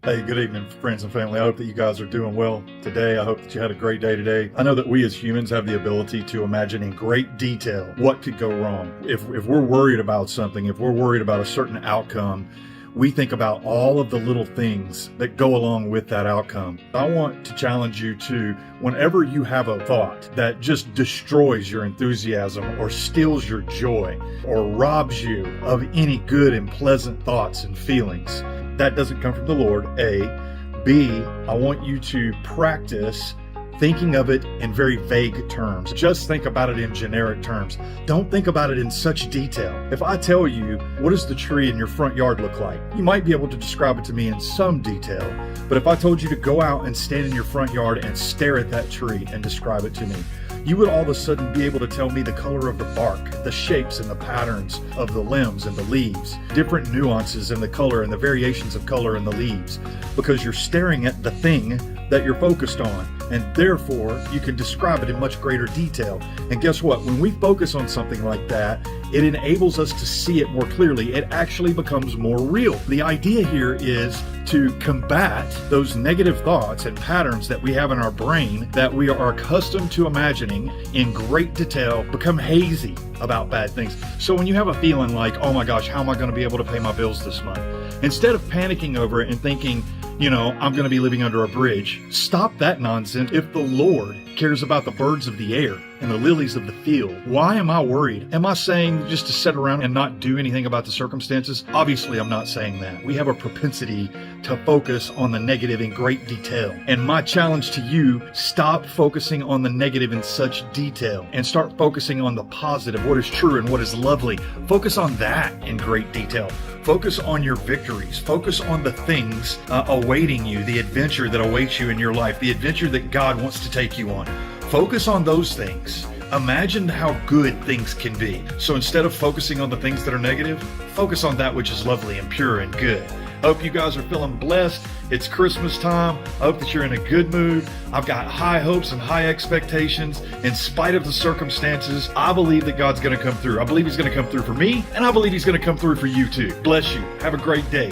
Hey, good evening, friends and family. I hope that you guys are doing well today. I hope that you had a great day today. I know that we as humans have the ability to imagine in great detail what could go wrong. If we're worried about something, if we're worried about a certain outcome, we think about all of the little things that go along with that outcome. I want to challenge you to, whenever you have a thought that just destroys your enthusiasm or steals your joy or robs you of any good and pleasant thoughts and feelings, that doesn't come from the Lord, A. B, I want you to practice thinking of it in very vague terms. Just think about it in generic terms. Don't think about it in such detail. If I tell you, what does the tree in your front yard look like? You might be able to describe it to me in some detail. But if I told you to go out and stand in your front yard and stare at that tree and describe it to me, you would all of a sudden be able to tell me the color of the bark, the shapes and the patterns of the limbs and the leaves, different nuances in the color and the variations of color in the leaves, because you're staring at the thing that you're focused on, and therefore you can describe it in much greater detail. And guess what? When we focus on something like that, it enables us to see it more clearly. It actually becomes more real. The idea here is to combat those negative thoughts and patterns that we have in our brain that we are accustomed to imagining in great detail, become hazy about bad things. So when you have a feeling like, oh my gosh, how am I going to be able to pay my bills this month? Instead of panicking over it and thinking, I'm going to be living under a bridge, stop that nonsense. If the Lord cares about the birds of the air and the lilies of the field, why am I worried? Am I saying just to sit around and not do anything about the circumstances? Obviously, I'm not saying that. We have a propensity to focus on the negative in great detail. And my challenge to you, stop focusing on the negative in such detail and start focusing on the positive, what is true and what is lovely. Focus on that in great detail. Focus on your victories. Focus on the things awaiting you, the adventure that awaits you in your life, the adventure that God wants to take you on. Focus on those things. Imagine how good things can be. So instead of focusing on the things that are negative, focus on that which is lovely and pure and good. I hope you guys are feeling blessed. It's Christmas time. I hope that you're in a good mood. I've got high hopes and high expectations. In spite of the circumstances, I believe that God's going to come through. I believe He's going to come through for me, and I believe He's going to come through for you too. Bless you. Have a great day.